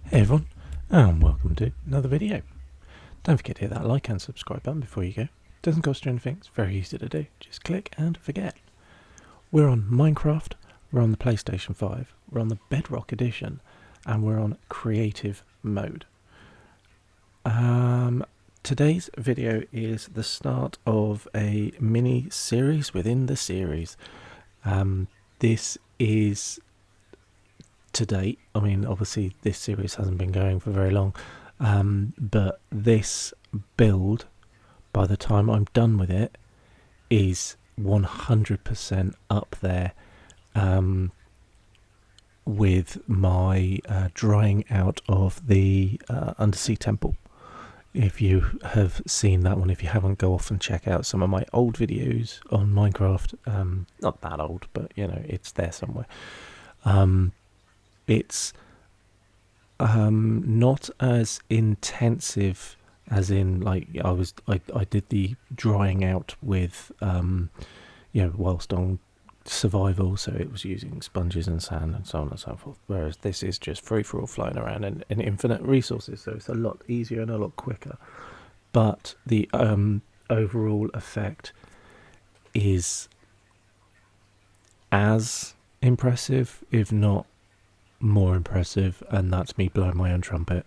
Hey everyone, and welcome to another video. Don't forget to hit that like and subscribe button before you go. Doesn't cost you anything, it's very easy to do. Just click and forget. We're on Minecraft, we're on the PlayStation 5, we're on the Bedrock edition, and we're on creative mode. Today's video is the start of a mini series within the series. This is to date, I mean, obviously this series hasn't been going for very long, but this build, by the time I'm done with it, is 100% up there with my drying out of the undersea temple. If you have seen that one, if you haven't, go off and check out some of my old videos on Minecraft. Not that old, but you know, it's there somewhere. It's not as intensive as in, like, I did the drying out with whilst on survival, so it was using sponges and sand and so on and so forth, whereas this is just free for all, flying around and infinite resources, so it's a lot easier and a lot quicker, but the overall effect is as impressive, if not more impressive, and that's me blowing my own trumpet.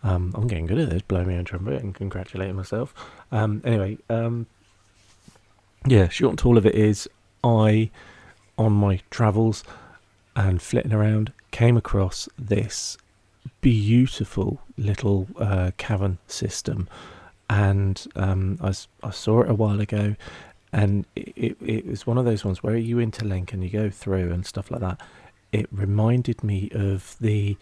I'm getting good at this, blowing my own trumpet and congratulating myself. Anyway, short and tall of it is, I, on my travels and flitting around, came across this beautiful little cavern system, and I saw it a while ago, and it was one of those ones where you interlink and you go through and stuff like that. It reminded me of the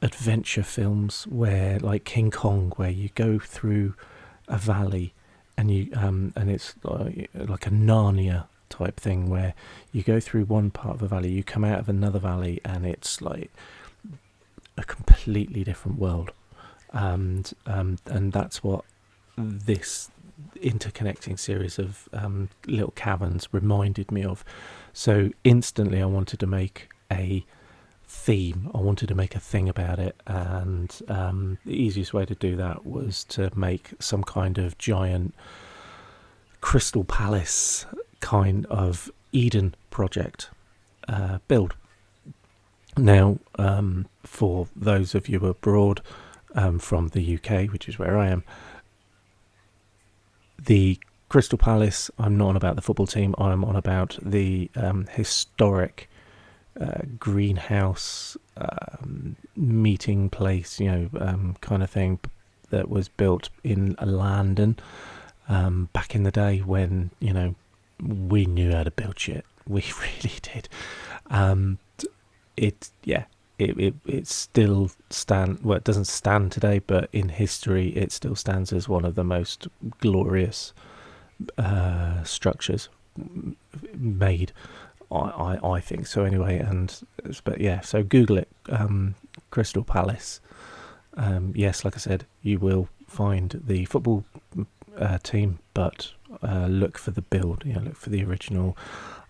adventure films where, like King Kong, where you go through a valley and you and it's like a Narnia type thing, where you go through one part of a valley, you come out of another valley, and it's like a completely different world. And that's what this interconnecting series of little caverns reminded me of. So instantly I wanted to make a theme, I wanted to make a thing about it, and the easiest way to do that was to make some kind of giant crystal palace kind of Eden project build. Now, for those of you abroad from the UK, which is where I am, the Crystal Palace, I'm not on about the football team, I'm on about the historic greenhouse meeting place, kind of thing, that was built in London back in the day when, we knew how to build shit. We really did. It still it doesn't stand today, but in history it still stands as one of the most glorious structures made, I think so anyway. So Google it, Crystal Palace. Yes, like I said, you will find the football team, but look for the build, look for the original.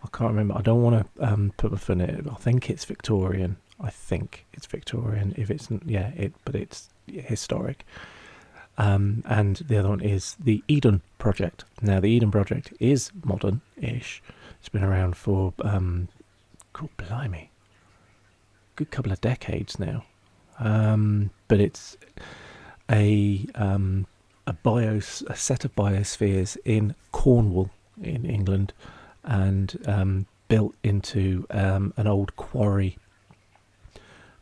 I can't remember, I don't want to put my foot in it. I think it's Victorian. If it's, but it's historic. And the other one is the Eden Project. Now, the Eden Project is modern-ish. It's been around for, blimey, good couple of decades now. But it's a set of biospheres in Cornwall, in England, and built into an old quarry.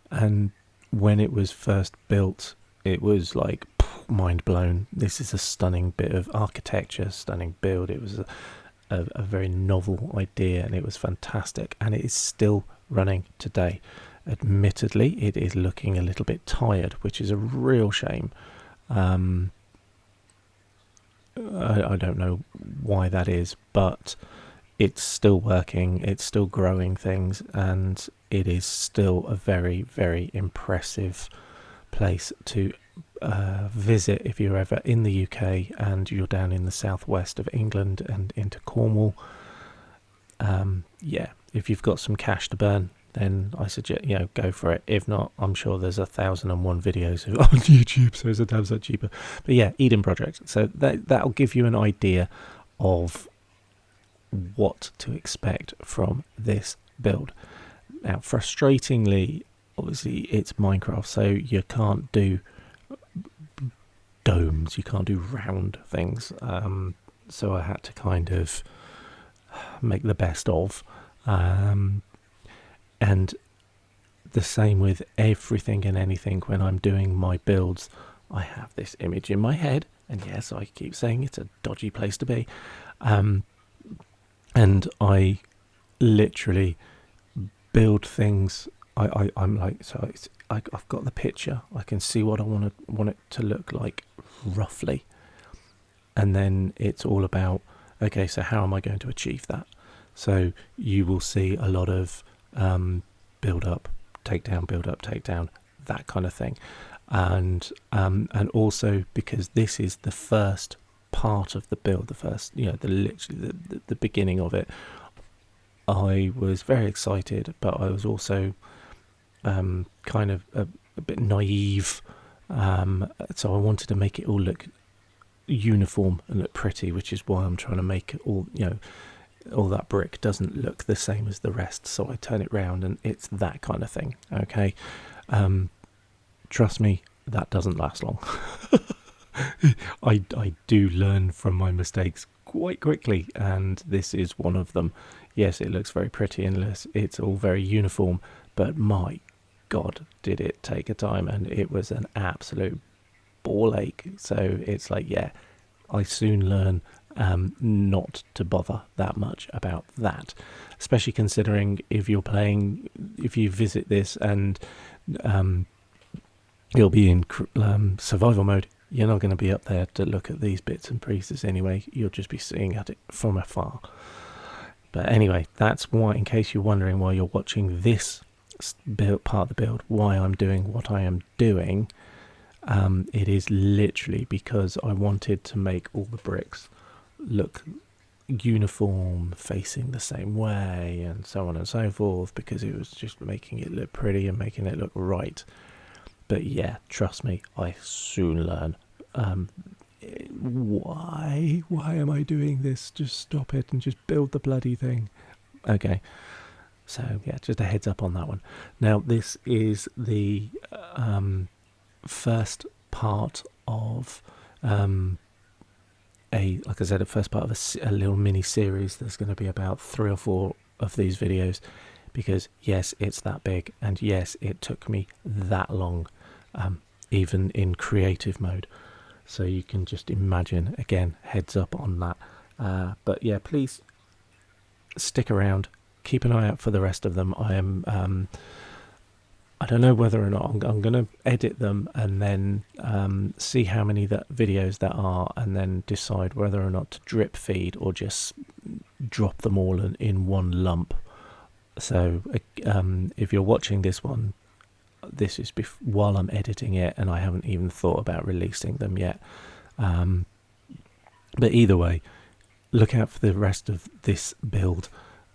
And when it was first built, it was like mind blown. This is a stunning bit of architecture, stunning build. It was a very novel idea, and it was fantastic, and it is still running today. Admittedly, it is looking a little bit tired, which is a real shame. I don't know why that is, but it's still working, it's still growing things, and it is still a very, very impressive place to visit if you're ever in the UK and you're down in the southwest of England and into Cornwall. If you've got some cash to burn, then I suggest, go for it. If not, I'm sure there's 1,001 videos on YouTube, so it's a damn sight cheaper. But yeah, Eden Project. So that'll give you an idea of what to expect from this build. Now, frustratingly, obviously it's Minecraft, so you can't do domes, you can't do round things. So I had to kind of make the best of. And the same with everything and anything. When I'm doing my builds, I have this image in my head, and yes, I keep saying it's a dodgy place to be. And I literally build things. I'm like, so I've got the picture. I can see what I want it to look like roughly, and then it's all about, okay, so how am I going to achieve that? So you will see a lot of build up, take down, build up, take down, that kind of thing, and also because this is the first part of the build, the first, the beginning of it. I was very excited, but I was also kind of a bit naive. So I wanted to make it all look uniform and look pretty, which is why I'm trying to make it all, all that brick doesn't look the same as the rest. So I turn it round and it's that kind of thing. Okay. Trust me, that doesn't last long. I do learn from my mistakes quite quickly, and this is one of them. Yes, it looks very pretty and it's all very uniform, but my God, did it take a time, and it was an absolute ball ache. So it's like, yeah, I soon learn not to bother that much about that, especially considering if you visit this and you'll be in survival mode, you're not going to be up there to look at these bits and pieces anyway. You'll just be seeing at it from afar. But anyway, that's why, in case you're wondering why you're watching this part of the build, why I'm doing what I am doing, it is literally because I wanted to make all the bricks look uniform, facing the same way, and so on and so forth, because it was just making it look pretty and making it look right. But yeah, trust me, I soon learn. Why am I doing this? Just stop it and just build the bloody thing. Okay, so yeah, just a heads up on that one. Now, this is the first part of like I said, the first part of a little mini series. There's going to be about 3 or 4 of these videos, because yes, it's that big, and yes, it took me that long, even in creative mode. So you can just imagine, again, heads up on that. But yeah, please stick around, keep an eye out for the rest of them. I am I don't know whether or not I'm going to edit them and then see how many videos there are, and then decide whether or not to drip feed or just drop them all in one lump. So if you're watching this one, this is while I'm editing it, and I haven't even thought about releasing them yet. But either way, look out for the rest of this build.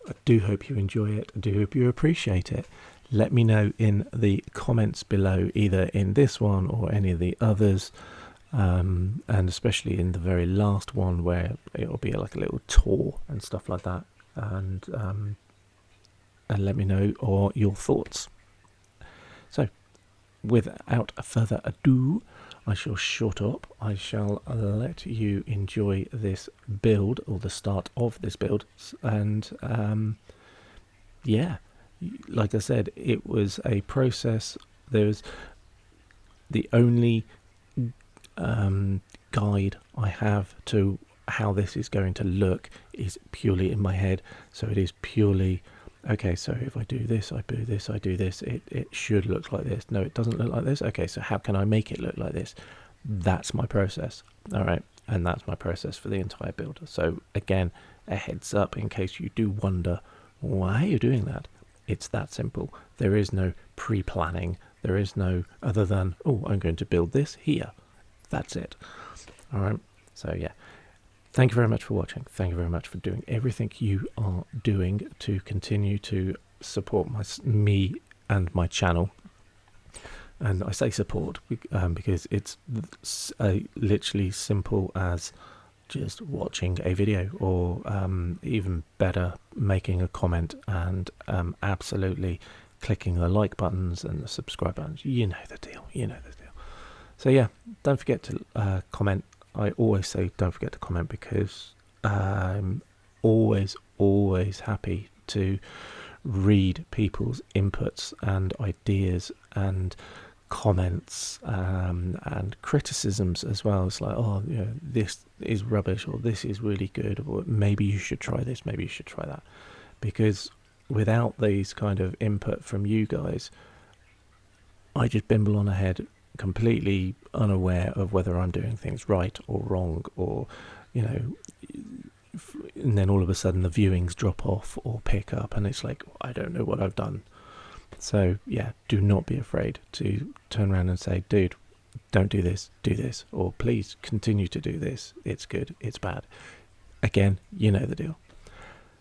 I do hope you enjoy it. I do hope you appreciate it. Let me know in the comments below, either in this one or any of the others, and especially in the very last one, where it'll be like a little tour and stuff like that, and let me know your thoughts. So, without further ado, I shall shut up. I shall let you enjoy this build, or the start of this build, and yeah, like I said, it was a process. There's the only guide I have to how this is going to look is purely in my head. So it is purely, okay, so if I do this, I do this, I do this, it should look like this. No, it doesn't look like this. Okay, so how can I make it look like this? That's my process. All right, and that's my process for the entire build. So again, a heads up in case you do wonder, why are you doing that? It's that simple. There is no pre-planning. There is no other than, oh, I'm going to build this here. That's it. All right. So yeah, thank you very much for watching. Thank you very much for doing everything you are doing to continue to support me and my channel. And I say support because it's literally simple as just watching a video, or even better, making a comment, and absolutely clicking the like buttons and the subscribe buttons. You know the deal. So yeah, don't forget to comment. I always say don't forget to comment, because I'm always happy to read people's inputs and ideas and comments and criticisms as well. It's like, oh, this is rubbish, or this is really good, or maybe you should try this, maybe you should try that. Because without these kind of input from you guys, I just bimble on ahead, completely unaware of whether I'm doing things right or wrong, or and then all of a sudden the viewings drop off or pick up, and it's like, I don't know what I've done. So yeah, do not be afraid to turn around and say, dude, don't do this, do this, or please continue to do this, it's good, it's bad. Again, you know the deal.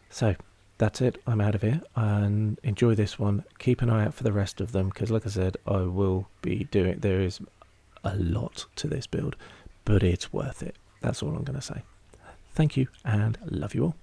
So that's it, I'm out of here, and enjoy this one. Keep an eye out for the rest of them, because like I said, I will be doing, there is a lot to this build, but it's worth it. That's all I'm going to say. Thank you, and love you all.